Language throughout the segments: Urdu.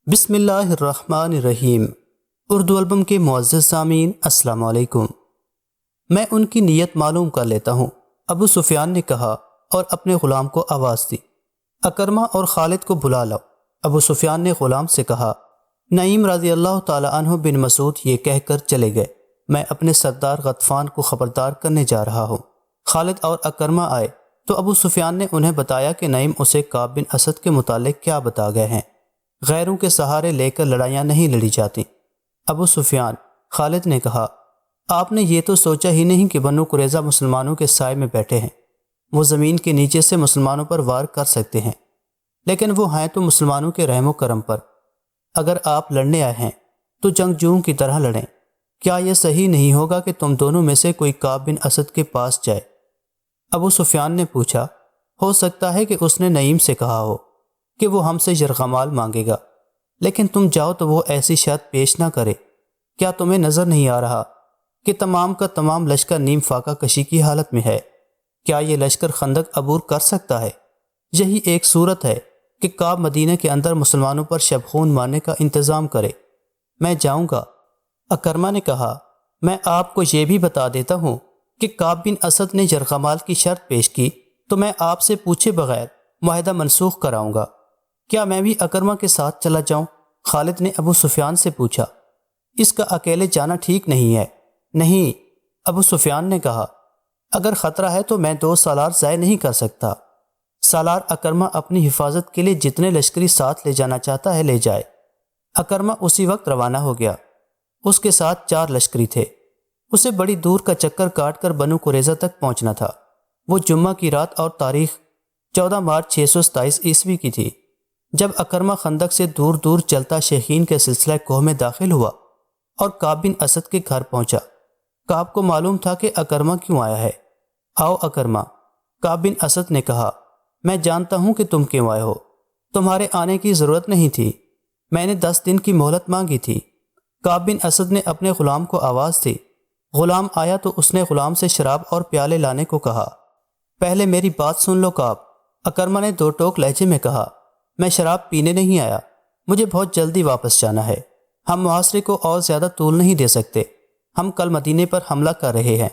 بسم اللہ الرحمن الرحیم۔ اردو البم کے معزز سامعین السلام علیکم۔ میں ان کی نیت معلوم کر لیتا ہوں، ابو سفیان نے کہا اور اپنے غلام کو آواز دی، اکرمہ اور خالد کو بلا لاؤ۔ ابو سفیان نے غلام سے کہا، نعیم رضی اللہ تعالی عنہ بن مسعود یہ کہہ کر چلے گئے، میں اپنے سردار غطفان کو خبردار کرنے جا رہا ہوں۔ خالد اور اکرمہ آئے تو ابو سفیان نے انہیں بتایا کہ نعیم اسے کعب بن اسد کے متعلق کیا بتا گئے ہیں۔ غیروں کے سہارے لے کر لڑائیاں نہیں لڑی جاتی۔ ابو سفیان، خالد نے کہا، آپ نے یہ تو سوچا ہی نہیں کہ بنو قریظہ مسلمانوں کے سائے میں بیٹھے ہیں، وہ زمین کے نیچے سے مسلمانوں پر وار کر سکتے ہیں، لیکن وہ ہیں تو مسلمانوں کے رحم و کرم پر۔ اگر آپ لڑنے آئے ہیں تو جنگجوؤں کی طرح لڑیں۔ کیا یہ صحیح نہیں ہوگا کہ تم دونوں میں سے کوئی کعب بن اسد کے پاس جائے؟ ابو سفیان نے پوچھا، ہو سکتا ہے کہ اس نے نعیم سے کہا ہو کہ وہ ہم سے یرغمال مانگے گا، لیکن تم جاؤ تو وہ ایسی شرط پیش نہ کرے۔ کیا تمہیں نظر نہیں آ رہا کہ تمام کا تمام لشکر نیم فاقہ کشی کی حالت میں ہے؟ کیا یہ لشکر خندق عبور کر سکتا ہے؟ یہی ایک صورت ہے کہ کعب مدینہ کے اندر مسلمانوں پر شب خون مارنے کا انتظام کرے۔ میں جاؤں گا۔ اکرمہ نے کہا، میں آپ کو یہ بھی بتا دیتا ہوں کہ کعب بن اسد نے یرغمال کی شرط پیش کی تو میں آپ سے پوچھے بغیر معاہدہ منسوخ کراؤں گا۔ کیا میں بھی اکرمہ کے ساتھ چلا جاؤں؟ خالد نے ابو سفیان سے پوچھا۔ اس کا اکیلے جانا ٹھیک نہیں ہے۔ نہیں، ابو سفیان نے کہا، اگر خطرہ ہے تو میں 2 سالار ضائع نہیں کر سکتا۔ سالار اکرمہ اپنی حفاظت کے لیے جتنے لشکری ساتھ لے جانا چاہتا ہے لے جائے۔ اکرمہ اسی وقت روانہ ہو گیا۔ اس کے ساتھ 4 لشکری تھے۔ اسے بڑی دور کا چکر کاٹ کر بنو قریظہ تک پہنچنا تھا۔ وہ جمعہ کی رات اور تاریخ 14 مارچ 627 عیسوی کی تھی۔ جب اکرمہ خندق سے دور دور چلتا شیخین کے سلسلہ کوہ میں داخل ہوا اور کعب بن اسد کے گھر پہنچا۔ کعب کو معلوم تھا کہ اکرمہ کیوں آیا ہے۔ آؤ اکرمہ، کعب بن اسد نے کہا، میں جانتا ہوں کہ تم کیوں آئے ہو۔ تمہارے آنے کی ضرورت نہیں تھی، میں نے 10 دن کی مہلت مانگی تھی۔ کعب بن اسد نے اپنے غلام کو آواز دی۔ غلام آیا تو اس نے غلام سے شراب اور پیالے لانے کو کہا۔ پہلے میری بات سن لو کعب، اکرمہ نے 2 ٹوک لہجے میں کہا، میں شراب پینے نہیں آیا، مجھے بہت جلدی واپس جانا ہے۔ ہم محاصرے کو اور زیادہ طول نہیں دے سکتے۔ ہم کل مدینے پر حملہ کر رہے ہیں۔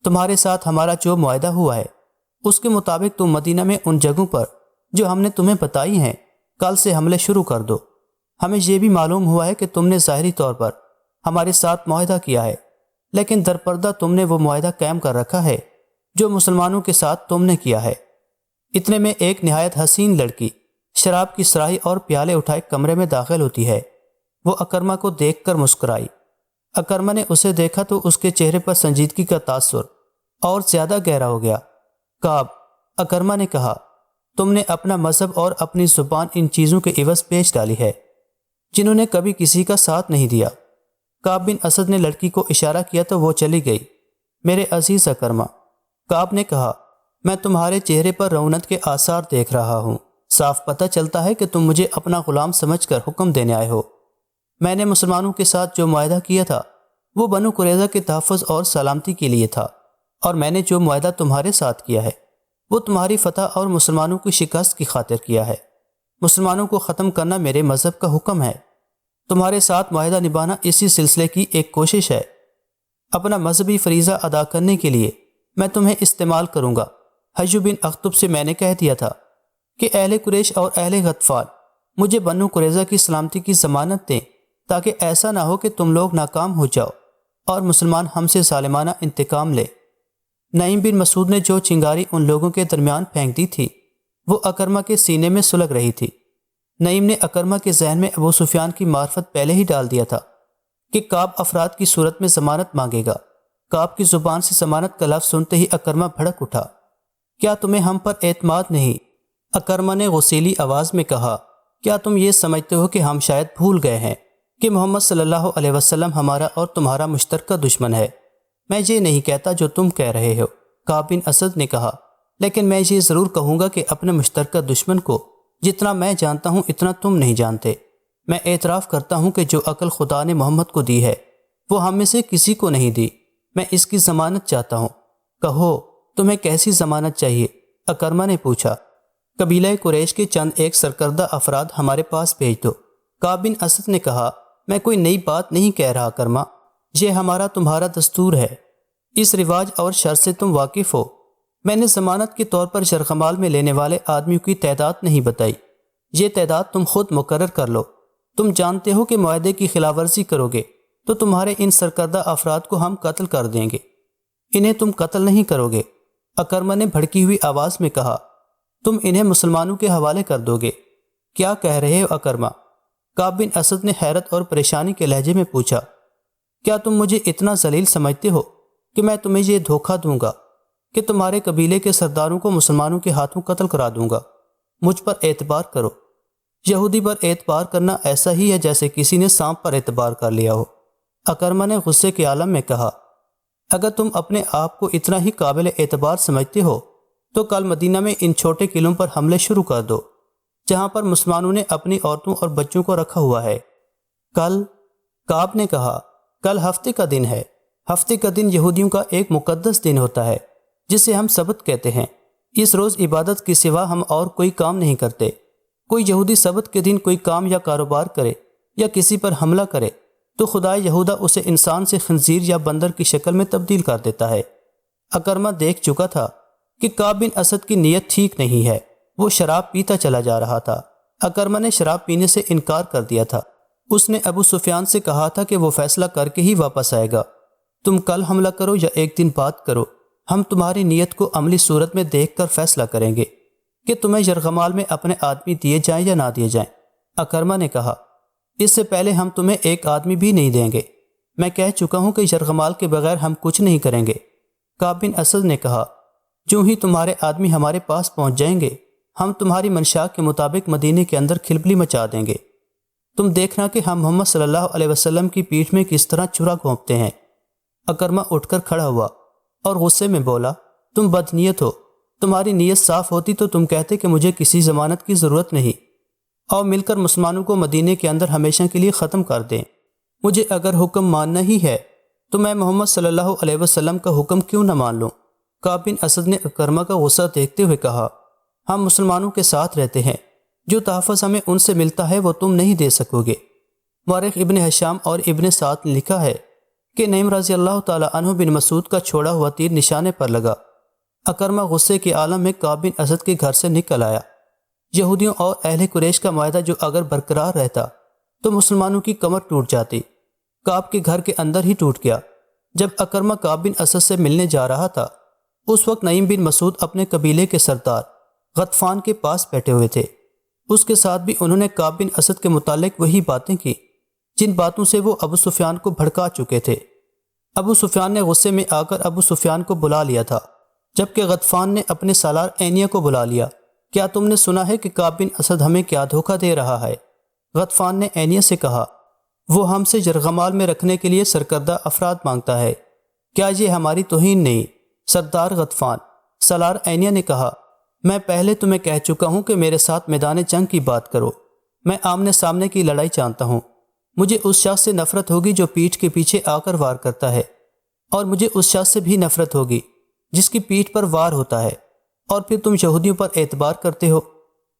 تمہارے ساتھ ہمارا جو معاہدہ ہوا ہے اس کے مطابق تم مدینہ میں ان جگہوں پر جو ہم نے تمہیں بتائی ہیں کل سے حملے شروع کر دو۔ ہمیں یہ بھی معلوم ہوا ہے کہ تم نے ظاہری طور پر ہمارے ساتھ معاہدہ کیا ہے، لیکن درپردہ تم نے وہ معاہدہ قائم کر رکھا ہے جو مسلمانوں کے ساتھ تم نے کیا ہے۔ اتنے میں ایک نہایت حسین لڑکی شراب کی صراحی اور پیالے اٹھائے کمرے میں داخل ہوتی ہے۔ وہ اکرمہ کو دیکھ کر مسکرائی۔ اکرمہ نے اسے دیکھا تو اس کے چہرے پر سنجیدگی کا تاثر اور زیادہ گہرا ہو گیا۔ کعب، اکرمہ نے کہا، تم نے اپنا مذہب اور اپنی زبان ان چیزوں کے عوض بیچ ڈالی ہے جنہوں نے کبھی کسی کا ساتھ نہیں دیا۔ کعب بن اسد نے لڑکی کو اشارہ کیا تو وہ چلی گئی۔ میرے عزیز اکرمہ، کعب نے کہا، میں تمہارے چہرے پر رونق کے آثار دیکھ رہا ہوں۔ صاف پتہ چلتا ہے کہ تم مجھے اپنا غلام سمجھ کر حکم دینے آئے ہو۔ میں نے مسلمانوں کے ساتھ جو معاہدہ کیا تھا وہ بنو قریظہ کے تحفظ اور سلامتی کے لیے تھا، اور میں نے جو معاہدہ تمہارے ساتھ کیا ہے وہ تمہاری فتح اور مسلمانوں کی شکست کی خاطر کیا ہے۔ مسلمانوں کو ختم کرنا میرے مذہب کا حکم ہے۔ تمہارے ساتھ معاہدہ نبھانا اسی سلسلے کی ایک کوشش ہے۔ اپنا مذہبی فریضہ ادا کرنے کے لیے میں تمہیں استعمال کروں گا۔ حج بن اخطب سے میں نے کہہ دیا تھا کہ اہل قریش اور اہل غطفان مجھے بنو قریظہ کی سلامتی کی ضمانت دیں، تاکہ ایسا نہ ہو کہ تم لوگ ناکام ہو جاؤ اور مسلمان ہم سے ظالمانہ انتقام لے۔ نعیم بن مسعود نے جو چنگاری ان لوگوں کے درمیان پھینک دی تھی وہ اکرمہ کے سینے میں سلگ رہی تھی۔ نعیم نے اکرمہ کے ذہن میں ابو سفیان کی معرفت پہلے ہی ڈال دیا تھا کہ کعب افراد کی صورت میں ضمانت مانگے گا۔ کعب کی زبان سے ضمانت کا لفظ سنتے ہی اکرمہ بھڑک اٹھا۔ کیا تمہیں ہم پر اعتماد نہیں؟ اکرمہ نے غصیلی آواز میں کہا، کیا تم یہ سمجھتے ہو کہ ہم شاید بھول گئے ہیں کہ محمد صلی اللہ علیہ وسلم ہمارا اور تمہارا مشترکہ دشمن ہے؟ میں یہ نہیں کہتا جو تم کہہ رہے ہو، کعب بن اسد نے کہا، لیکن میں یہ ضرور کہوں گا کہ اپنے مشترکہ دشمن کو جتنا میں جانتا ہوں اتنا تم نہیں جانتے۔ میں اعتراف کرتا ہوں کہ جو عقل خدا نے محمد کو دی ہے وہ ہم میں سے کسی کو نہیں دی۔ میں اس کی ضمانت چاہتا ہوں۔ کہو، تمہیں کیسی ضمانت چاہیے؟ اکرمہ نے پوچھا۔ قبیلہ قریش کے چند ایک سرکردہ افراد ہمارے پاس بھیج دو۔ کعب بن اسد نے کہا، میں کوئی نئی بات نہیں کہہ رہا کرما، یہ ہمارا تمہارا دستور ہے، اس رواج اور شرط سے تم واقف ہو۔ میں نے ضمانت کے طور پر یرغمال میں لینے والے آدمیوں کی تعداد نہیں بتائی، یہ تعداد تم خود مقرر کر لو۔ تم جانتے ہو کہ معاہدے کی خلاف ورزی کرو گے تو تمہارے ان سرکردہ افراد کو ہم قتل کر دیں گے، انہیں تم قتل نہیں کرو گے۔ اکرمہ نے بھڑکی ہوئی آواز میں کہا، تم انہیں مسلمانوں کے حوالے کر دو گے؟ کیا کہہ رہے ہو اکرمہ؟ کعب بن اسد نے حیرت اور پریشانی کے لہجے میں پوچھا، کیا تم مجھے اتنا ذلیل سمجھتے ہو کہ میں تمہیں یہ دھوکہ دوں گا کہ تمہارے قبیلے کے سرداروں کو مسلمانوں کے ہاتھوں قتل کرا دوں گا؟ مجھ پر اعتبار کرو۔ یہودی پر اعتبار کرنا ایسا ہی ہے جیسے کسی نے سانپ پر اعتبار کر لیا ہو۔ اکرمہ نے غصے کے عالم میں کہا، اگر تم اپنے آپ کو اتنا ہی قابل اعتبار سمجھتے ہو تو کل مدینہ میں ان چھوٹے قلعوں پر حملے شروع کر دو جہاں پر مسلمانوں نے اپنی عورتوں اور بچوں کو رکھا ہوا ہے۔ کل؟ کعب نے کہا، کل ہفتے کا دن ہے۔ ہفتے کا دن یہودیوں کا ایک مقدس دن ہوتا ہے جسے ہم سبت کہتے ہیں۔ اس روز عبادت کے سوا ہم اور کوئی کام نہیں کرتے۔ کوئی یہودی سبت کے دن کوئی کام یا کاروبار کرے یا کسی پر حملہ کرے تو خدا یہودہ اسے انسان سے خنزیر یا بندر کی شکل میں تبدیل کر دیتا ہے۔ اکرمہ دیکھ چکا تھا کہ کعب بن اسد کی نیت ٹھیک نہیں ہے، وہ شراب پیتا چلا جا رہا تھا۔ اکرمہ نے شراب پینے سے انکار کر دیا تھا۔ اس نے ابو سفیان سے کہا تھا کہ وہ فیصلہ کر کے ہی واپس آئے گا، تم کل حملہ کرو یا ایک دن بعد کرو، ہم تمہاری نیت کو عملی صورت میں دیکھ کر فیصلہ کریں گے کہ تمہیں یرغمال میں اپنے آدمی دیے جائیں یا نہ دیے جائیں۔ اکرمہ نے کہا، اس سے پہلے ہم تمہیں ایک آدمی بھی نہیں دیں گے، میں کہہ چکا ہوں کہ یرغمال کے بغیر ہم کچھ نہیں کریں گے۔ کعب بن اسد نے کہا، جو ہی تمہارے آدمی ہمارے پاس پہنچ جائیں گے ہم تمہاری منشا کے مطابق مدینے کے اندر کھلبلی مچا دیں گے۔ تم دیکھنا کہ ہم محمد صلی اللہ علیہ وسلم کی پیٹھ میں کس طرح چھرا گھونپتے ہیں۔ اکرمہ اٹھ کر کھڑا ہوا اور غصے میں بولا، تم بدنیت ہو، تمہاری نیت صاف ہوتی تو تم کہتے کہ مجھے کسی ضمانت کی ضرورت نہیں، اور مل کر مسلمانوں کو مدینے کے اندر ہمیشہ کے لیے ختم کر دیں۔ مجھے اگر حکم ماننا ہی ہے تو میں محمد صلی اللہ علیہ وسلم کا حکم کیوں نہ مان لوں؟ کعب بن اسد نے اکرمہ کا غصہ دیکھتے ہوئے کہا، ہم مسلمانوں کے ساتھ رہتے ہیں، جو تحفظ ہمیں ان سے ملتا ہے وہ تم نہیں دے سکو گے۔ مورخ ابن ہشام اور ابن سعد نے لکھا ہے کہ نعیم رضی اللہ تعالی عنہ بن مسعود کا چھوڑا ہوا تیر نشانے پر لگا۔ اکرمہ غصے کے عالم میں کعب بن اسد کے گھر سے نکل آیا۔ یہودیوں اور اہل قریش کا معاہدہ جو اگر برقرار رہتا تو مسلمانوں کی کمر ٹوٹ جاتی۔ کعب کے گھر کے اندر ہی ٹوٹ گیا۔ جب اکرمہ کعب بن اسد سے ملنے جا رہا تھا اس وقت نعیم بن مسعود اپنے قبیلے کے سردار غطفان کے پاس بیٹھے ہوئے تھے۔ اس کے ساتھ بھی انہوں نے کعب بن اسد کے متعلق وہی باتیں کی جن باتوں سے وہ ابو سفیان کو بھڑکا چکے تھے۔ ابو سفیان نے غصے میں آ کر ابو سفیان کو بلا لیا تھا، جبکہ غطفان نے اپنے سالار اینیہ کو بلا لیا۔ کیا تم نے سنا ہے کہ کعب بن اسد ہمیں کیا دھوکہ دے رہا ہے؟ غطفان نے اینیہ سے کہا، وہ ہم سے یرغمال میں رکھنے کے لیے سرکردہ افراد مانگتا ہے، کیا یہ ہماری توہین نہیں؟ سردار غطفان، سالار اینیہ نے کہا، میں پہلے تمہیں کہہ چکا ہوں کہ میرے ساتھ میدان جنگ کی بات کرو، میں آمنے سامنے کی لڑائی جانتا ہوں۔ مجھے اس شخص سے نفرت ہوگی جو پیٹھ کے پیچھے آ کر وار کرتا ہے، اور مجھے اس شخص سے بھی نفرت ہوگی جس کی پیٹھ پر وار ہوتا ہے، اور پھر تم یہودیوں پر اعتبار کرتے ہو۔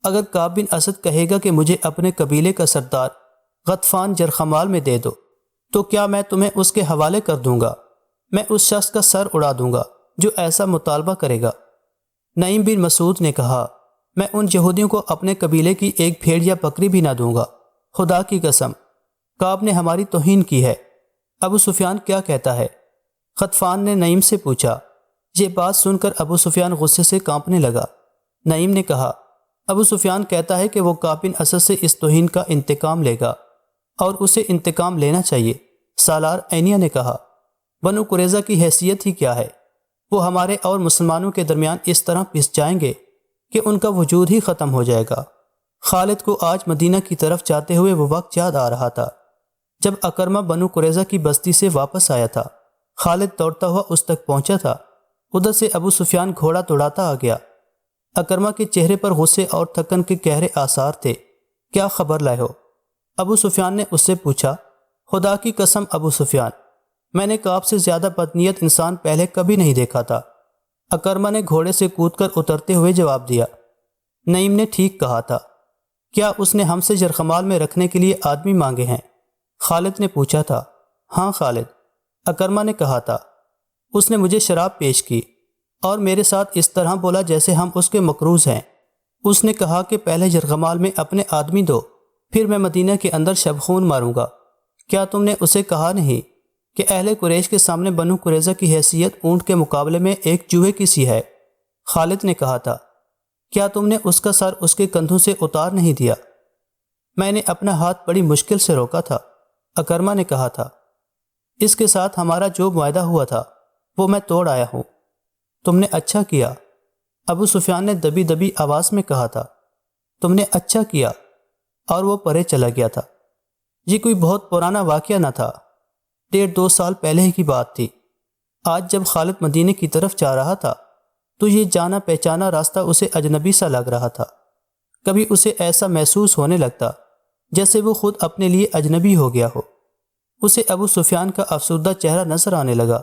اگر کعب بن اسد کہے گا کہ مجھے اپنے قبیلے کا سردار غطفان یرغمال میں دے دو تو کیا میں تمہیں اس کے حوالے کر دوں گا؟ میں اس شخص کا سر اڑا دوں گا جو ایسا مطالبہ کرے گا۔ نعیم بن مسعود نے کہا، میں ان یہودیوں کو اپنے قبیلے کی ایک بھیڑ یا بکری بھی نہ دوں گا، خدا کی قسم، کعب نے ہماری توہین کی ہے۔ ابو سفیان کیا کہتا ہے؟ غطفان نے نعیم سے پوچھا۔ یہ بات سن کر ابو سفیان غصے سے کانپنے لگا۔ نعیم نے کہا، ابو سفیان کہتا ہے کہ وہ کعب بن اسد سے اس توہین کا انتقام لے گا، اور اسے انتقام لینا چاہیے۔ سالار اینیہ نے کہا، بنو قریظہ کی حیثیت ہی کیا ہے؟ وہ ہمارے اور مسلمانوں کے درمیان اس طرح پس جائیں گے کہ ان کا وجود ہی ختم ہو جائے گا۔ خالد کو آج مدینہ کی طرف جاتے ہوئے وہ وقت یاد آ رہا تھا جب اکرمہ بنو قریظہ کی بستی سے واپس آیا تھا۔ خالد دوڑتا ہوا اس تک پہنچا تھا، ادھر سے ابو سفیان گھوڑا دوڑاتا آ گیا۔ اکرمہ کے چہرے پر غصے اور تھکن کے گہرے آثار تھے۔ کیا خبر لائے ہو؟ ابو سفیان نے اس سے پوچھا۔ خدا کی قسم ابو سفیان، میں نے کعب سے زیادہ بدنیت انسان پہلے کبھی نہیں دیکھا تھا۔ اکرمہ نے گھوڑے سے کود کر اترتے ہوئے جواب دیا، نعیم نے ٹھیک کہا تھا، کیا اس نے ہم سے یرغمال میں رکھنے کے لیے آدمی مانگے ہیں؟ خالد نے پوچھا تھا۔ ہاں خالد، اکرمہ نے کہا تھا۔ اس نے مجھے شراب پیش کی اور میرے ساتھ اس طرح بولا جیسے ہم اس کے مقروض ہیں۔ اس نے کہا کہ پہلے یرغمال میں اپنے آدمی دو، پھر میں مدینہ کے اندر شبخون ماروں گا۔ کیا تم نے اسے کہا نہیں کہ اہل قریش کے سامنے بنو قریظہ کی حیثیت اونٹ کے مقابلے میں ایک چوہے کی سی ہے؟ خالد نے کہا تھا۔ کیا تم نے اس کا سر اس کے کندھوں سے اتار نہیں دیا؟ میں نے اپنا ہاتھ بڑی مشکل سے روکا تھا، اکرمہ نے کہا تھا۔ اس کے ساتھ ہمارا جو معاہدہ ہوا تھا وہ میں توڑ آیا ہوں۔ تم نے اچھا کیا، ابو سفیان نے دبی دبی آواز میں کہا تھا۔ تم نے اچھا کیا، اور وہ پرے چلا گیا تھا۔ یہ کوئی بہت پرانا واقعہ نہ تھا، 1.5-2 سال پہلے ہی کی بات تھی۔ آج جب خالد مدینے کی طرف جا رہا تھا تو یہ جانا پہچانا راستہ اسے اجنبی سا لگ رہا تھا۔ کبھی اسے ایسا محسوس ہونے لگتا جیسے وہ خود اپنے لیے اجنبی ہو گیا ہو۔ اسے ابو سفیان کا افسردہ چہرہ نظر آنے لگا۔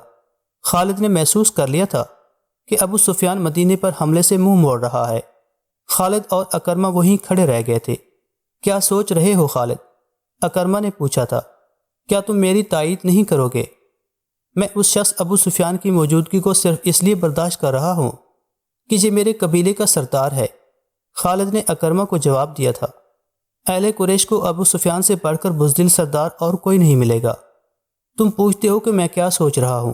خالد نے محسوس کر لیا تھا کہ ابو سفیان مدینے پر حملے سے منہ موڑ رہا ہے۔ خالد اور اکرمہ وہیں کھڑے رہ گئے تھے۔ کیا سوچ رہے ہو خالد؟ اکرمہ نے پوچھا تھا۔ کیا تم میری تائید نہیں کرو گے؟ میں اس شخص ابو سفیان کی موجودگی کو صرف اس لیے برداشت کر رہا ہوں کہ یہ میرے قبیلے کا سردار ہے، خالد نے اکرمہ کو جواب دیا تھا۔ اہل قریش کو ابو سفیان سے بڑھ کر بزدل سردار اور کوئی نہیں ملے گا۔ تم پوچھتے ہو کہ میں کیا سوچ رہا ہوں؟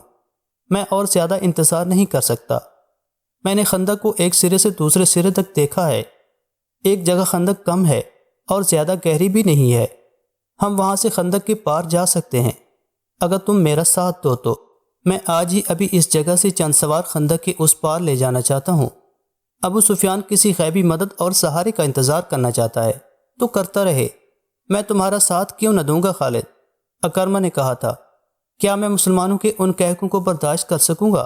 میں اور زیادہ انتظار نہیں کر سکتا۔ میں نے خندق کو ایک سرے سے دوسرے سرے تک دیکھا ہے۔ ایک جگہ خندق کم ہے اور زیادہ گہری بھی نہیں ہے۔ ہم وہاں سے خندق کے پار جا سکتے ہیں۔ اگر تم میرا ساتھ دو تو میں آج ہی ابھی اس جگہ سے چند سوار خندق کے اس پار لے جانا چاہتا ہوں۔ ابو سفیان کسی غیبی مدد اور سہارے کا انتظار کرنا چاہتا ہے تو کرتا رہے، میں تمہارا ساتھ کیوں نہ دوں گا خالد؟ اکرمہ نے کہا تھا۔ کیا میں مسلمانوں کے ان کہکوں کو برداشت کر سکوں گا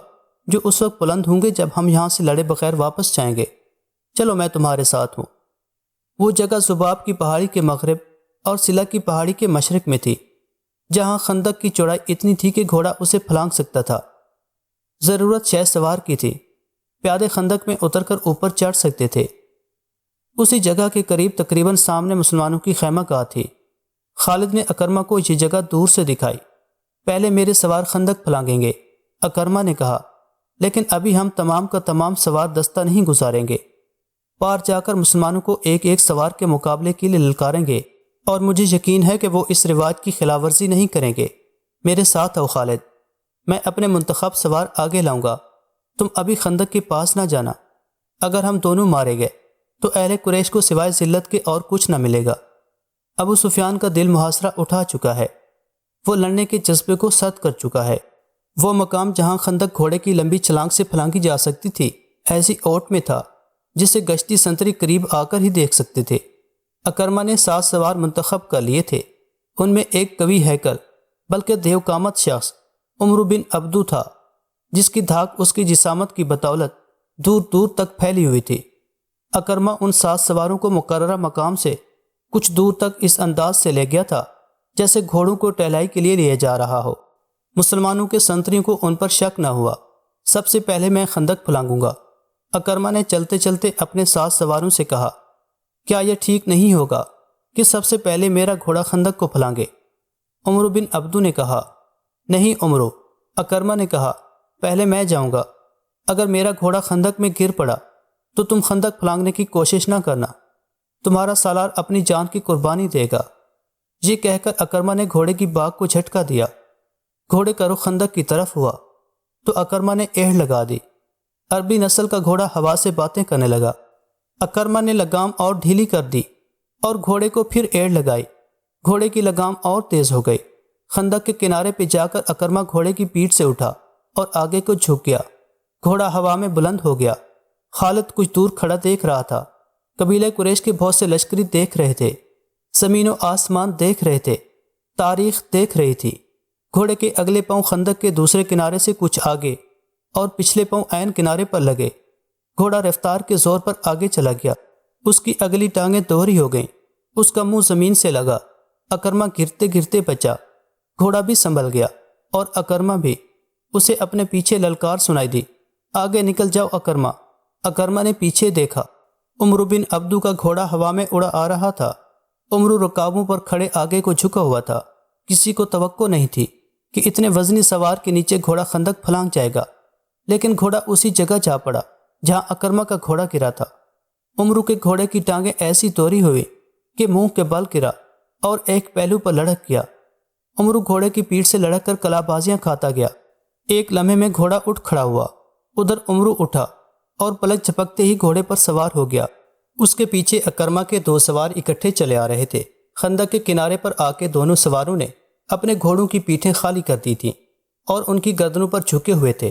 جو اس وقت بلند ہوں گے جب ہم یہاں سے لڑے بغیر واپس جائیں گے؟ چلو میں تمہارے ساتھ ہوں۔ وہ جگہ زباب کی پہاڑی کے مغرب اور سلا کی پہاڑی کے مشرق میں تھی، جہاں خندق کی چوڑائی اتنی تھی کہ گھوڑا اسے پھلانگ سکتا تھا۔ ضرورت 6 سوار کی تھی، پیادے خندق میں اتر کر اوپر چڑھ سکتے تھے۔ اسی جگہ کے قریب تقریباً سامنے مسلمانوں کی خیمہ گاہ تھی۔ خالد نے اکرمہ کو یہ جگہ دور سے دکھائی۔ پہلے میرے سوار خندق پھلانگیں گے، اکرمہ نے کہا، لیکن ابھی ہم تمام کا تمام سوار دستہ نہیں گزاریں گے۔ پار جا کر مسلمانوں کو ایک ایک سوار کے مقابلے کے لیے للکاریں گے، اور مجھے یقین ہے کہ وہ اس رواج کی خلاف ورزی نہیں کریں گے۔ میرے ساتھ آؤ خالد، میں اپنے منتخب سوار آگے لاؤں گا۔ تم ابھی خندق کے پاس نہ جانا۔ اگر ہم دونوں مارے گئے تو اہل قریش کو سوائے ذلت کے اور کچھ نہ ملے گا۔ ابو سفیان کا دل محاصرہ اٹھا چکا ہے، وہ لڑنے کے جذبے کو سرد کر چکا ہے۔ وہ مقام جہاں خندق گھوڑے کی لمبی چھلانگ سے پھلانگی جا سکتی تھی ایسی اوٹ میں تھا جسے گشتی سنتری قریب آ کر ہی دیکھ سکتے تھے۔ اکرمہ نے 7 سوار منتخب کر لیے تھے۔ ان میں ایک قوی ہیکل بلکہ دیو قامت شخص عمرو بن عبدو تھا، جس کی دھاک اس کی جسامت کی بدولت دور دور تک پھیلی ہوئی تھی۔ اکرمہ ان 7 سواروں کو مقررہ مقام سے کچھ دور تک اس انداز سے لے گیا تھا جیسے گھوڑوں کو ٹہلائی کے لیے لیا جا رہا ہو۔ مسلمانوں کے سنتریوں کو ان پر شک نہ ہوا۔ سب سے پہلے میں خندق پھلانگوں گا، اکرمہ نے چلتے چلتے اپنے 7 سواروں سے کہا۔ کیا یہ ٹھیک نہیں ہوگا کہ سب سے پہلے میرا گھوڑا خندق کو پھلانگے؟ عمرو بن عبدو نے کہا۔ نہیں عمرو، اکرمہ نے کہا، پہلے میں جاؤں گا۔ اگر میرا گھوڑا خندق میں گر پڑا تو تم خندق پھلانگنے کی کوشش نہ کرنا، تمہارا سالار اپنی جان کی قربانی دے گا۔ یہ کہہ کر اکرمہ نے گھوڑے کی باگ کو جھٹکا دیا۔ گھوڑے کا رخ خندق کی طرف ہوا تو اکرمہ نے ایڑھ لگا دی۔ عربی نسل کا گھوڑا ہوا سے باتیں کرنے لگا۔ اکرمہ نے لگام اور ڈھیلی کر دی اور گھوڑے کو پھر ایڑھ لگائی۔ گھوڑے کی لگام اور تیز ہو گئی۔ خندق کے کنارے پہ جا کر اکرمہ گھوڑے کی پیٹھ سے اٹھا اور آگے کو جھک گیا۔ گھوڑا ہوا میں بلند ہو گیا۔ خالد کچھ دور کھڑا دیکھ رہا تھا۔ قبیلہ قریش کے بہت سے لشکری دیکھ رہے تھے، زمین و آسمان دیکھ رہے تھے، تاریخ دیکھ رہی تھی۔ گھوڑے کے اگلے پاؤں خندق کے دوسرے کنارے سے کچھ آگے اور پچھلے پاؤں عین کنارے پر لگے۔ گھوڑا رفتار کے زور پر آگے چلا گیا۔ اس کی اگلی ٹانگیں دوہری ہو گئیں، اس کا منہ زمین سے لگا۔ اکرمہ گرتے گرتے بچا۔ گھوڑا بھی سنبھل گیا اور اکرمہ بھی۔ اسے اپنے پیچھے للکار سنائی دی، آگے نکل جاؤ اکرمہ۔ اکرمہ نے پیچھے دیکھا، عمرو بن عبدو کا گھوڑا ہوا میں اڑا آ رہا تھا۔ عمرو رکابوں پر کھڑے آگے کو جھکا ہوا تھا۔ کسی کو توقع نہیں تھی کہ اتنے وزنی سوار کے نیچے گھوڑا خندق پھلانگ جائے گا، لیکن گھوڑا اسی جگہ جا پڑا جہاں اکرمہ کا گھوڑا گرا تھا۔ عمرو کے گھوڑے کی ٹانگیں ایسی توڑی ہوئی کہ منہ کے بل گرا اور ایک پہلو پر لڑک گیا۔ عمرو گھوڑے کی پیٹھ سے لڑک کر کلا بازیاں کھاتا گیا۔ ایک لمحے میں گھوڑا اٹھ کھڑا ہوا۔ ادھر عمرو اٹھا اور پلک جھپکتے ہی گھوڑے پر سوار ہو گیا۔ اس کے پیچھے اکرمہ کے دو سوار اکٹھے چلے آ رہے تھے۔ خندق کے کنارے پر آ کے دونوں سواروں نے اپنے گھوڑوں کی پیٹھیں خالی کر دی تھیں اور ان کی گردنوں پر جھکے ہوئے تھے۔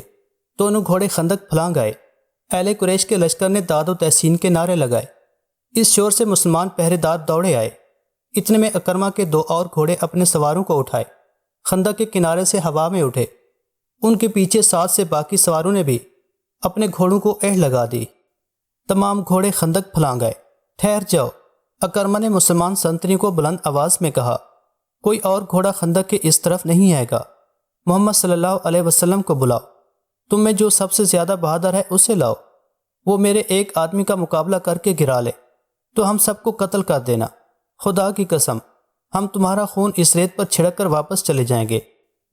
دونوں گھوڑے خندق پھلانگ آئے۔ اہل قریش کے لشکر نے داد و تحسین کے نعرے لگائے۔ اس شور سے مسلمان پہرے دار دوڑے آئے۔ اتنے میں اکرمہ کے دو اور گھوڑے اپنے سواروں کو اٹھائے خندق کے کنارے سے ہوا میں اٹھے۔ ان کے پیچھے ساتھ سے باقی سواروں نے بھی اپنے گھوڑوں کو ایڑ لگا دی۔ تمام گھوڑے خندق پھلانگ آئے۔ ٹھہر جاؤ، اکرمہ نے مسلمان سنتری کو بلند آواز میں کہا۔ کوئی اور گھوڑا خندق کے اس طرف نہیں آئے گا۔ محمد صلی اللہ علیہ وسلم کو بلاؤ۔ تم میں جو سب سے زیادہ بہادر ہے اسے لاؤ۔ وہ میرے ایک آدمی کا مقابلہ کر کے گرا لے تو ہم سب کو قتل کر دینا۔ خدا کی قسم، ہم تمہارا خون اس ریت پر چھڑک کر واپس چلے جائیں گے۔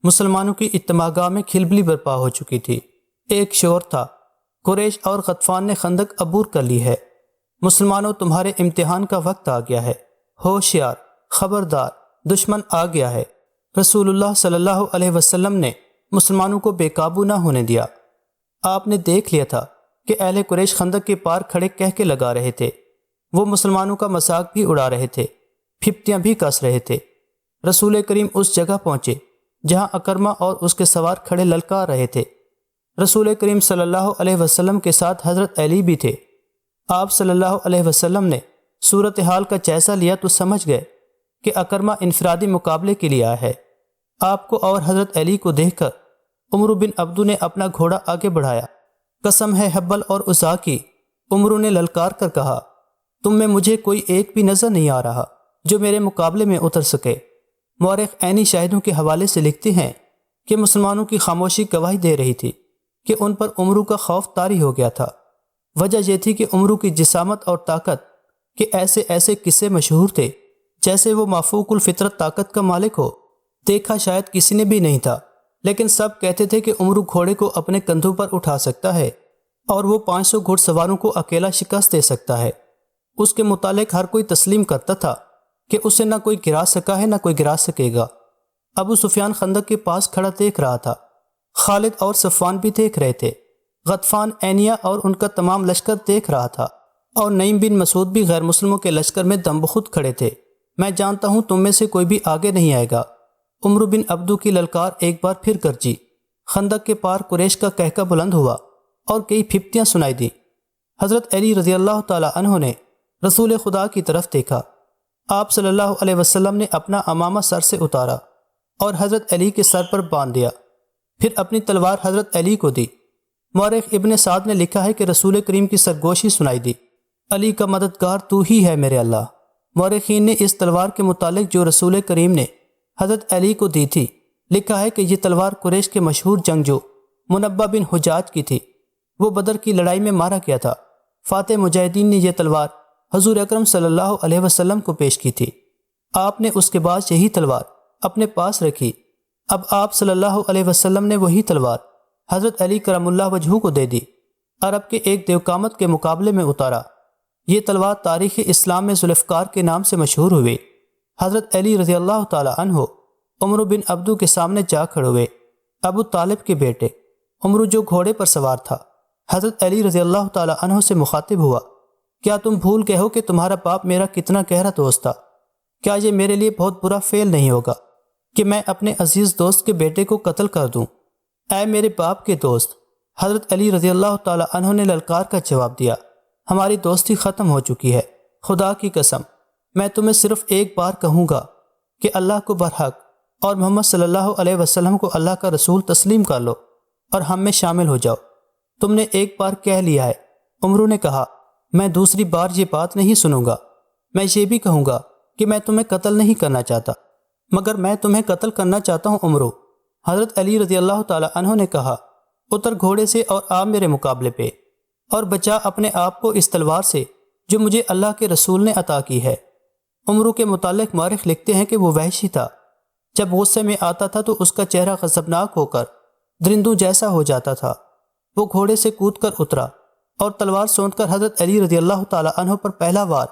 مسلمانوں کی اجتماع گاہ میں کھلبلی برپا ہو چکی تھی۔ ایک شور تھا، قریش اور غطفان نے خندق عبور کر لی ہے۔ مسلمانوں، تمہارے امتحان کا وقت آ گیا ہے۔ ہوشیار، خبردار، دشمن آ گیا ہے۔ رسول اللہ صلی اللہ علیہ وسلم نے مسلمانوں کو بے قابو نہ ہونے دیا۔ آپ نے دیکھ لیا تھا کہ اہل قریش خندق کے پار کھڑے کہہ کے لگا رہے تھے۔ وہ مسلمانوں کا مذاق بھی اڑا رہے تھے، پھپتیاں بھی کس رہے تھے۔ رسول کریم اس جگہ پہنچے جہاں اکرمہ اور اس کے سوار کھڑے للکار رہے تھے۔ رسول کریم صلی اللہ علیہ وسلم کے ساتھ حضرت علی بھی تھے۔ آپ صلی اللہ علیہ وسلم نے صورتحال کا جائزہ لیا تو سمجھ گئے کہ اکرمہ انفرادی مقابلے کے لیے آیا ہے۔ آپ کو اور حضرت علی کو دیکھ کر عمرو بن عبدو نے اپنا گھوڑا آگے بڑھایا۔ قسم ہے حبل اور عزا کی، عمرو نے للکار کر کہا، تم میں مجھے کوئی ایک بھی نظر نہیں آ رہا جو میرے مقابلے میں اتر سکے۔ مورخ عینی شاہدوں کے حوالے سے لکھتے ہیں کہ مسلمانوں کی خاموشی گواہی دے رہی تھی کہ ان پر عمرو کا خوف طاری ہو گیا تھا۔ وجہ یہ تھی کہ عمرو کی جسامت اور طاقت کے ایسے ایسے قصے مشہور تھے جیسے وہ مافوق الفطرت طاقت کا مالک ہو۔ دیکھا شاید کسی نے بھی نہیں تھا، لیکن سب کہتے تھے کہ عمرو گھوڑے کو اپنے کندھوں پر اٹھا سکتا ہے اور وہ 500 گھڑ سواروں کو اکیلا شکست دے سکتا ہے۔ اس کے متعلق ہر کوئی تسلیم کرتا تھا کہ اسے نہ کوئی گرا سکا ہے نہ کوئی گرا سکے گا۔ ابو سفیان خندق کے پاس کھڑا دیکھ رہا تھا۔ خالد اور صفوان بھی دیکھ رہے تھے۔ غطفان، اینیہ اور ان کا تمام لشکر دیکھ رہا تھا، اور نعیم بن مسعود بھی غیر مسلموں کے لشکر میں دم بخود کھڑے تھے۔ میں جانتا ہوں تم میں سے کوئی بھی آگے نہیں آئے گا۔ عمرو بن عبدو کی للکار ایک بار پھر گرجی۔ خندق کے پار قریش کا کہکا بلند ہوا اور کئی پھپتیاں سنائی دی۔ حضرت علی رضی اللہ تعالی عنہ نے رسول خدا کی طرف دیکھا۔ آپ صلی اللہ علیہ وسلم نے اپنا عمامہ سر سے اتارا اور حضرت علی کے سر پر باندھ دیا، پھر اپنی تلوار حضرت علی کو دی۔ مورخ ابن سعد نے لکھا ہے کہ رسول کریم کی سرگوشی سنائی دی، علی کا مددگار تو ہی ہے میرے اللہ۔ مورخین نے اس تلوار کے متعلق جو رسول کریم نے حضرت علی کو دی تھی لکھا ہے کہ یہ تلوار قریش کے مشہور جنگجو منبہ بن حجاج کی تھی۔ وہ بدر کی لڑائی میں مارا گیا تھا۔ فاتح مجاہدین نے یہ تلوار حضور اکرم صلی اللہ علیہ وسلم کو پیش کی تھی۔ آپ نے اس کے بعد یہی تلوار اپنے پاس رکھی۔ اب آپ صلی اللہ علیہ وسلم نے وہی تلوار حضرت علی کرم اللہ وجہہ کو دے دی، عرب کے ایک دیوکامت کے مقابلے میں اتارا۔ یہ تلوار تاریخ اسلام میں ذوالفقار کے نام سے مشہور ہوئی۔ حضرت علی رضی اللہ تعالی عنہ عمرو بن عبدو کے سامنے جا کھڑے ہوئے۔ ابو طالب کے بیٹے عمرو جو گھوڑے پر سوار تھا، حضرت علی رضی اللہ تعالی عنہ سے مخاطب ہوا، کیا تم بھول گئے ہو کہ تمہارا باپ میرا کتنا گہرا دوست تھا؟ کیا یہ میرے لیے بہت برا فعل نہیں ہوگا کہ میں اپنے عزیز دوست کے بیٹے کو قتل کر دوں؟ اے میرے باپ کے دوست، حضرت علی رضی اللہ تعالی عنہ نے للکار کا جواب دیا، ہماری دوستی ختم ہو چکی ہے۔ خدا کی قسم، میں تمہیں صرف ایک بار کہوں گا کہ اللہ کو برحق اور محمد صلی اللہ علیہ وسلم کو اللہ کا رسول تسلیم کر لو اور ہم میں شامل ہو جاؤ۔ تم نے ایک بار کہہ لیا ہے۔ عمرو نے کہا، میں دوسری بار یہ بات نہیں سنوں گا۔ میں یہ بھی کہوں گا کہ میں تمہیں قتل نہیں کرنا چاہتا، مگر میں تمہیں قتل کرنا چاہتا ہوں عمرو۔ حضرت علی رضی اللہ تعالی عنہ نے کہا، اتر گھوڑے سے اور آ میرے مقابلے پہ، اور بچا اپنے آپ کو اس تلوار سے جو مجھے اللہ کے رسول نے عطا کی ہے۔ عمرو کے متعلق مورخ لکھتے ہیں کہ وہ وحشی تھا، جب غصے میں آتا تھا تو اس کا چہرہ غضبناک ہو کر درندوں جیسا ہو جاتا تھا۔ وہ گھوڑے سے کود کر اترا اور تلوار سونت کر حضرت علی رضی اللہ تعالی عنہ پر پہلا وار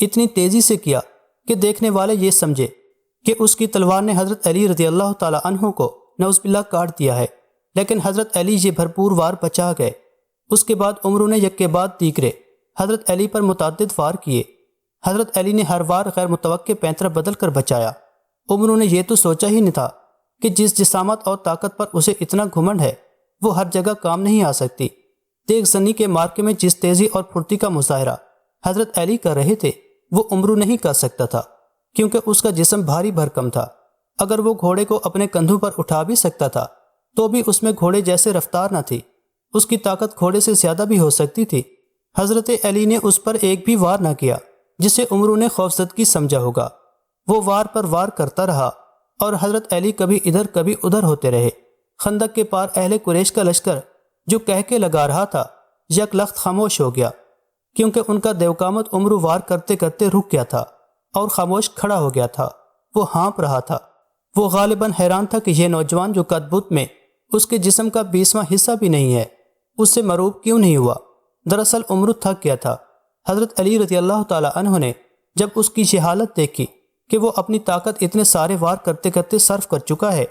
اتنی تیزی سے کیا کہ دیکھنے والے یہ سمجھے کہ اس کی تلوار نے حضرت علی رضی اللہ تعالی عنہ کو نعوذ باللہ کاٹ دیا ہے، لیکن حضرت علی یہ بھرپور وار بچا گئے۔ اس کے بعد عمرو نے یک کے بعد دیگرے حضرت علی پر متعدد وار کیے۔ حضرت علی نے ہر وار غیر متوقع پینترا بدل کر بچایا۔ عمرو نے یہ تو سوچا ہی نہیں تھا کہ جس جسامت اور طاقت پر اسے اتنا گھمنڈ ہے وہ ہر جگہ کام نہیں آ سکتی۔ دیگ زنی کے مارکے میں جس تیزی اور پھرتی کا مظاہرہ حضرت علی کر رہے تھے وہ عمرو نہیں کر سکتا تھا، کیونکہ اس کا جسم بھاری بھرکم تھا۔ اگر وہ گھوڑے کو اپنے کندھوں پر اٹھا بھی سکتا تھا تو بھی اس میں گھوڑے جیسے رفتار نہ تھی، اس کی طاقت گھوڑے سے زیادہ بھی ہو سکتی تھی۔ حضرت علی نے اس پر ایک بھی وار نہ کیا جسے عمرو نے خوفزدگی سمجھا ہوگا۔ وہ وار پر وار کرتا رہا اور حضرت علی کبھی ادھر کبھی ادھر ہوتے رہے۔ خندق کے پار اہل قریش کا لشکر جو کہہ کے لگا رہا تھا یک لخت خاموش ہو گیا، کیونکہ ان کا دیوقامت عمرو وار کرتے کرتے رک گیا تھا اور خاموش کھڑا ہو گیا تھا۔ وہ ہانپ رہا تھا۔ وہ غالباً حیران تھا کہ یہ نوجوان جو قد بت میں اس کے جسم کا 20واں حصہ بھی نہیں ہے، اس سے مروب کیوں نہیں ہوا؟ دراصل عمرو تھک گیا تھا۔ حضرت علی رضی اللہ تعالی عنہ نے جب اس کی یہ حالت دیکھی کہ وہ اپنی طاقت اتنے سارے وار کرتے کرتے صرف کر چکا ہے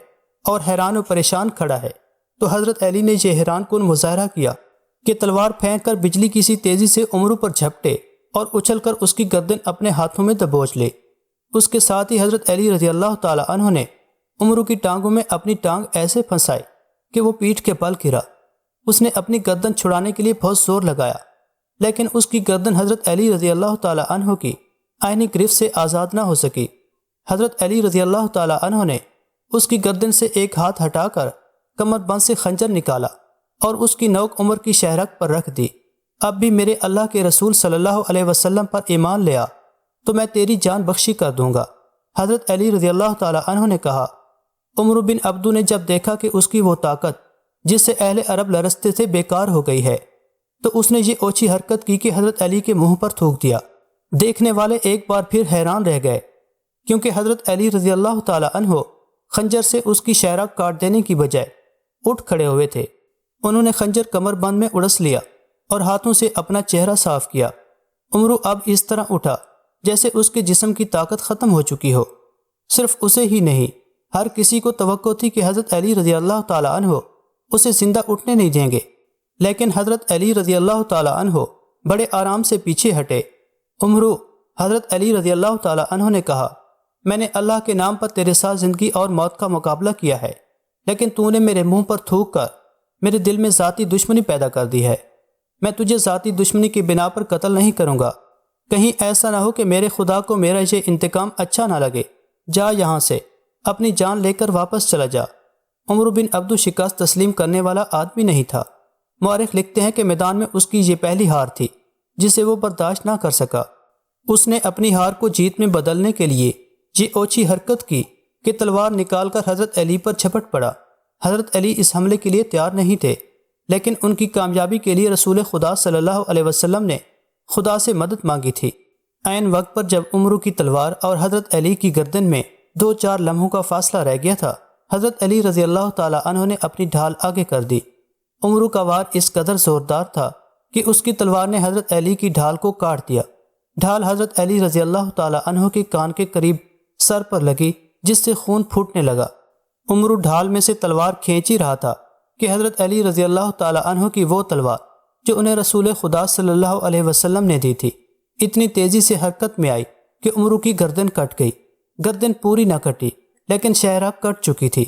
اور حیران و پریشان کھڑا ہے، تو حضرت علی نے یہ حیران کن مظاہرہ کیا کہ تلوار پھینک کر بجلی کی سی تیزی سے عمرو پر جھپٹے اور اچھل کر اس کی گردن اپنے ہاتھوں میں دبوچ لے۔ اس کے ساتھ ہی حضرت علی رضی اللہ تعالی عنہ نے عمرو کی ٹانگوں میں اپنی ٹانگ ایسے پھنسائی کہ وہ پیٹھ کے بل گرا۔ اس نے اپنی گردن چھڑانے کے لیے بہت زور لگایا، لیکن اس کی گردن حضرت علی رضی اللہ تعالی عنہ کی عینی گرفت سے آزاد نہ ہو سکی۔ حضرت علی رضی اللہ تعالی عنہ نے اس کی گردن سے ایک ہاتھ ہٹا کر کمر بند سے خنجر نکالا اور اس کی نوک عمر کی شہرک پر رکھ دی۔ اب بھی میرے اللہ کے رسول صلی اللہ علیہ وسلم پر ایمان لے آ تو میں تیری جان بخشی کر دوں گا۔ حضرت علی رضی اللہ تعالی عنہ نے کہا۔ عمرو بن عبدو نے جب دیکھا کہ اس کی وہ طاقت جس سے اہل عرب لرزتے تھے بیکار ہو گئی ہے تو اس نے یہ اوچھی حرکت کی کہ حضرت علی کے منہ پر تھوک دیا۔ دیکھنے والے ایک بار پھر حیران رہ گئے، کیونکہ حضرت علی رضی اللہ تعالی عنہ خنجر سے اس کی شہرک کاٹ دینے کی بجائے اٹھ کھڑے ہوئے تھے۔ انہوں نے خنجر کمر بند میں اڑس لیا اور ہاتھوں سے اپنا چہرہ صاف کیا۔ عمرو اب اس طرح اٹھا جیسے اس کے جسم کی طاقت ختم ہو چکی ہو۔ صرف اسے ہی نہیں، ہر کسی کو توقع تھی کہ حضرت علی رضی اللہ تعالی عنہ اسے زندہ اٹھنے نہیں دیں گے، لیکن حضرت علی رضی اللہ تعالی عنہ بڑے آرام سے پیچھے ہٹے۔ عمرو، حضرت علی رضی اللہ تعالی عنہ نے کہا، میں نے اللہ کے نام پر تیرے ساتھ زندگی اور موت کا مقابلہ کیا ہے، لیکن تو نے میرے منہ پر تھوک کر میرے دل میں ذاتی دشمنی پیدا کر دی ہے۔ میں تجھے ذاتی دشمنی کی بنا پر قتل نہیں کروں گا، کہیں ایسا نہ ہو کہ میرے خدا کو میرا یہ انتقام اچھا نہ لگے۔ جا یہاں سے، اپنی جان لے کر واپس چلا جا۔ عمرو بن عبدو شکست تسلیم کرنے والا آدمی نہیں تھا۔ مورخ لکھتے ہیں کہ میدان میں اس کی یہ پہلی ہار تھی جسے وہ برداشت نہ کر سکا۔ اس نے اپنی ہار کو جیت میں بدلنے کے لیے یہ اوچھی حرکت کی کہ تلوار نکال کر حضرت علی پر جھپٹ پڑا۔ حضرت علی اس حملے کے لیے تیار نہیں تھے، لیکن ان کی کامیابی کے لیے رسول خدا صلی اللہ علیہ وسلم نے خدا سے مدد مانگی تھی۔ عین وقت پر جب عمرو کی تلوار اور حضرت علی کی گردن میں 2-4 لمحوں کا فاصلہ رہ گیا تھا، حضرت علی رضی اللہ تعالی عنہ نے اپنی ڈھال آگے کر دی۔ عمرو کا وار اس قدر زوردار تھا کہ اس کی تلوار نے حضرت علی کی ڈھال کو کاٹ دیا۔ ڈھال حضرت علی رضی اللہ تعالی عنہ کے کان کے قریب سر پر لگی، جس سے خون پھوٹنے لگا۔ عمرو ڈھال میں سے تلوار کھینچ ہی رہا تھا کہ حضرت علی رضی اللہ تعالی عنہ کی وہ تلوار جو انہیں رسول خدا صلی اللہ علیہ وسلم نے دی تھی اتنی تیزی سے حرکت میں آئی کہ عمرو کی گردن کٹ گئی۔ گردن پوری نہ کٹی، لیکن شہرک کٹ چکی تھی۔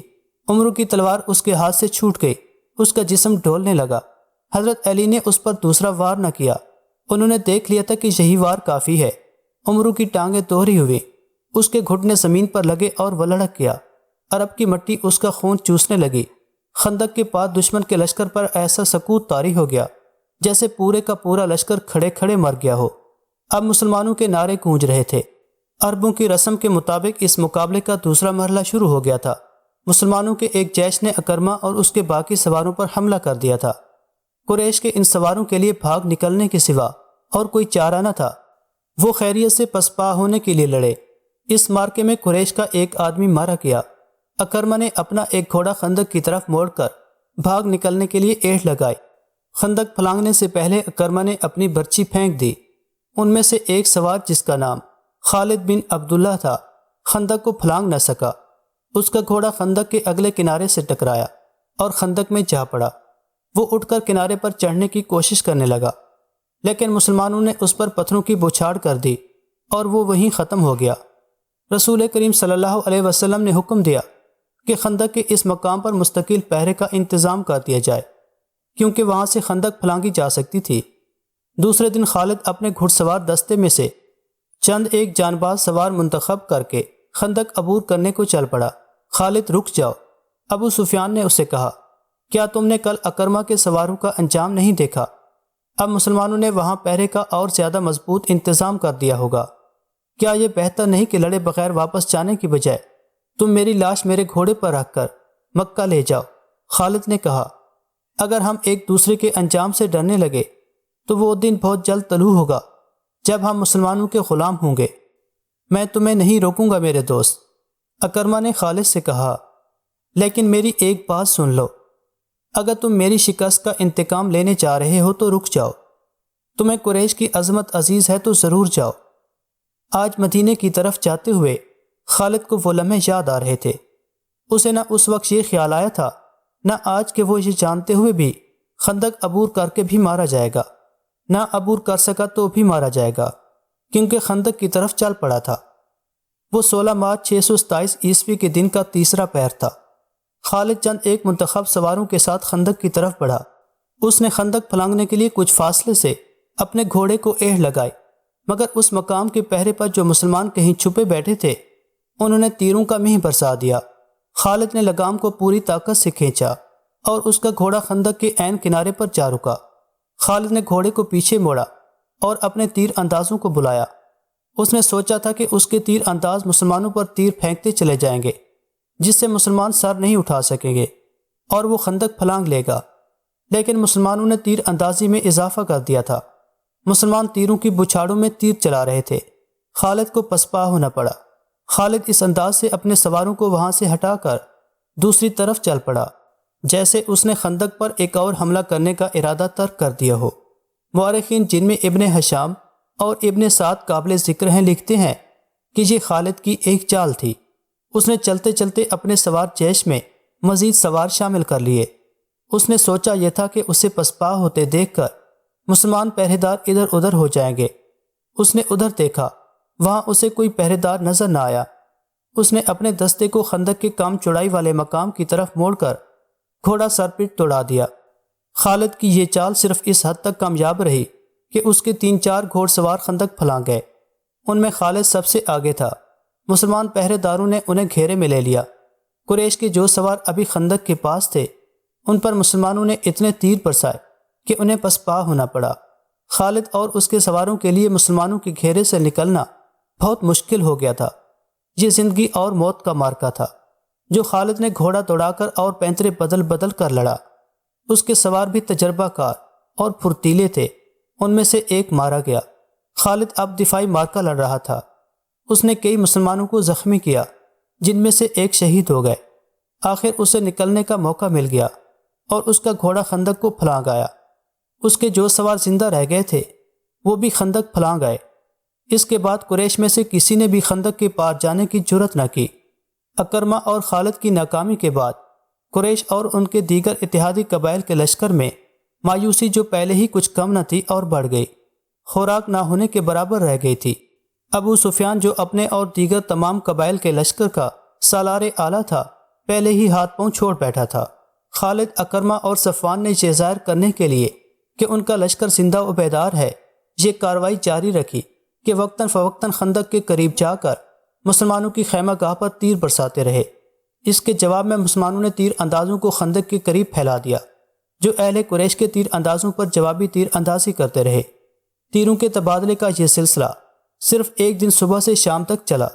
عمرو کی تلوار اس کے ہاتھ سے چھوٹ گئی، اس کا جسم ڈولنے لگا۔ حضرت علی نے اس پر دوسرا وار نہ کیا۔ انہوں نے دیکھ لیا تھا کہ یہی وار کافی ہے۔ عمرو کی ٹانگیں دوہری ہوئی، اس کے گھٹنے زمین پر لگے اور وہ لڑک گیا۔ عرب کی مٹی اس کا خون چوسنے لگی۔ خندق کے بعد دشمن کے لشکر پر ایسا سکوت طاری ہو گیا جیسے پورے کا پورا لشکر کھڑے کھڑے مر گیا ہو۔ اب مسلمانوں کے نعرے گونج رہے تھے۔ عربوں کی رسم کے مطابق اس مقابلے کا دوسرا مرحلہ شروع ہو گیا تھا۔ مسلمانوں کے ایک جیش نے اکرمہ اور اس کے باقی سواروں پر حملہ کر دیا تھا۔ قریش کے ان سواروں کے لیے بھاگ نکلنے کے سوا اور کوئی چارہ نہ تھا۔ وہ خیریت سے پسپا ہونے کے لیے لڑے۔ اس مارکے میں قریش کا ایک آدمی مارا گیا۔ اکرمہ نے اپنا ایک گھوڑا خندق کی طرف موڑ کر بھاگ نکلنے کے لیے ایڑھ لگائی۔ خندق پھلانگنے سے پہلے اکرمہ نے اپنی برچی پھینک دی۔ ان میں سے ایک سوار جس کا نام خالد بن عبداللہ تھا خندق کو پھلانگ نہ سکا۔ اس کا گھوڑا خندق کے اگلے کنارے سے ٹکرایا اور خندق میں جا پڑا۔ وہ اٹھ کر کنارے پر چڑھنے کی کوشش کرنے لگا، لیکن مسلمانوں نے اس پر پتھروں کی بوچھاڑ کر دی اور وہ وہیں ختم ہو گیا۔ رسول کریم صلی اللہ علیہ وسلم نے حکم دیا کہ خندق کے اس مقام پر مستقل پہرے کا انتظام کر دیا جائے، کیونکہ وہاں سے خندق پھلانگی جا سکتی تھی۔ دوسرے دن خالد اپنے گھڑ سوار دستے میں سے چند ایک جانباز سوار منتخب کر کے خندق عبور کرنے کو چل پڑا۔ خالد رک جاؤ، ابو سفیان نے اسے کہا، کیا تم نے کل اکرمہ کے سواروں کا انجام نہیں دیکھا؟ اب مسلمانوں نے وہاں پہرے کا اور زیادہ مضبوط انتظام کر دیا ہوگا۔ کیا یہ بہتر نہیں کہ لڑے بغیر واپس جانے کی بجائے تم میری لاش میرے گھوڑے پر رکھ کر مکہ لے جاؤ؟ خالد نے کہا، اگر ہم ایک دوسرے کے انجام سے ڈرنے لگے تو وہ دن بہت جلد طلوع ہوگا جب ہم مسلمانوں کے غلام ہوں گے۔ میں تمہیں نہیں روکوں گا میرے دوست، اکرمہ نے خالد سے کہا، لیکن میری ایک بات سن لو، اگر تم میری شکست کا انتقام لینے جا رہے ہو تو رک جاؤ۔ تمہیں قریش کی عظمت عزیز ہے تو ضرور جاؤ۔ آج مدینے کی طرف جاتے ہوئے خالد کو وہ لمحے یاد آ رہے تھے۔ اسے نہ اس وقت یہ خیال آیا تھا، نہ آج کہ وہ یہ جانتے ہوئے بھی خندق عبور کر کے بھی مارا جائے گا، نہ عبور کر سکا تو بھی مارا جائے گا، کیونکہ خندق کی طرف چل پڑا تھا۔ وہ 16 مارچ 627 عیسوی کے دن کا تیسرا پہر تھا۔ خالد چند ایک منتخب سواروں کے ساتھ خندق کی طرف بڑھا۔ اس نے خندق پھلانگنے کے لیے کچھ فاصلے سے اپنے گھوڑے کو ایڑھ لگائی، مگر اس مقام کے پہرے پر جو مسلمان کہیں چھپے بیٹھے تھے انہوں نے تیروں کا مہ برسا دیا۔ خالد نے لگام کو پوری طاقت سے کھینچا اور اس کا گھوڑا خندق کے عین کنارے پر جا رکا۔ خالد نے گھوڑے کو پیچھے موڑا اور اپنے تیر اندازوں کو بلایا۔ اس نے سوچا تھا کہ اس کے تیر انداز مسلمانوں پر تیر پھینکتے چلے جائیں گے، جس سے مسلمان سر نہیں اٹھا سکیں گے اور وہ خندق پھلانگ لے گا، لیکن مسلمانوں نے تیر اندازی میں اضافہ کر دیا تھا۔ مسلمان تیروں کی بچھاڑوں میں تیر چلا رہے تھے۔ خالد کو پسپا ہونا پڑا۔ خالد اس انداز سے اپنے سواروں کو وہاں سے ہٹا کر دوسری طرف چل پڑا جیسے اس نے خندق پر ایک اور حملہ کرنے کا ارادہ ترک کر دیا ہو۔ مورخین جن میں ابن ہشام اور ابن سعد قابل ذکر ہیں لکھتے ہیں کہ یہ خالد کی ایک چال تھی۔ اس نے چلتے چلتے اپنے سوار جیش میں مزید سوار شامل کر لیے۔ اس نے سوچا یہ تھا کہ اسے پسپا ہوتے دیکھ کر مسلمان پہرے دار ادھر ادھر ہو جائیں گے۔ اس نے ادھر دیکھا، وہاں اسے کوئی پہرے دار نظر نہ آیا۔ اس نے اپنے دستے کو خندق کے کام چوڑائی والے مقام کی طرف موڑ کر گھوڑا سر پیٹ توڑا دیا۔ خالد کی یہ چال صرف اس حد تک کامیاب رہی کہ اس کے 3-4 گھوڑ سوار خندق پھلانگ گئے۔ ان میں خالد سب سے آگے تھا۔ مسلمان پہرے داروں نے انہیں گھیرے میں لے لیا۔ قریش کے جو سوار ابھی خندق کے پاس تھے ان پر مسلمانوں نے اتنے تیر برسائے کہ انہیں پسپا ہونا پڑا۔ خالد اور اس کے سواروں کے لیے مسلمانوں کے گھیرے سے نکلنا بہت مشکل ہو گیا تھا۔ یہ زندگی اور موت کا مارکا تھا جو خالد نے گھوڑا دوڑا کر اور پینترے بدل بدل کر لڑا۔ اس کے سوار بھی تجربہ کار اور پھرتیلے تھے۔ ان میں سے ایک مارا گیا۔ خالد اب دفاعی مارکا لڑ رہا تھا۔ اس نے کئی مسلمانوں کو زخمی کیا جن میں سے ایک شہید ہو گئے۔ آخر اسے نکلنے کا موقع مل گیا اور اس کا گھوڑا خندق کو پھلانگ آیا۔ اس کے جو سوار زندہ رہ گئے تھے وہ بھی خندق پھلانگ آئے۔ اس کے بعد قریش میں سے کسی نے بھی خندق کے پار جانے کی جرت نہ کی۔ اکرمہ اور خالد کی ناکامی کے بعد قریش اور ان کے دیگر اتحادی قبائل کے لشکر میں مایوسی جو پہلے ہی کچھ کم نہ تھی اور بڑھ گئی، خوراک نہ ہونے کے برابر رہ گئی تھی۔ ابو سفیان جو اپنے اور دیگر تمام قبائل کے لشکر کا سالار اعلیٰ تھا، پہلے ہی ہاتھ پاؤں چھوڑ بیٹھا تھا۔ خالد، اکرمہ اور صفوان نے یہ ظاہر کرنے کے لیے کہ ان کا لشکر زندہ و بیدار ہے یہ کارروائی جاری رکھی کہ وقتاً فوقتاً خندق کے قریب جا کر مسلمانوں کی خیمہ گاہ پر تیر برساتے رہے۔ اس کے جواب میں مسلمانوں نے تیر اندازوں کو خندق کے قریب پھیلا دیا جو اہل قریش کے تیر اندازوں پر جوابی تیر اندازی کرتے رہے۔ تیروں کے تبادلے کا یہ سلسلہ صرف ایک دن صبح سے شام تک چلا۔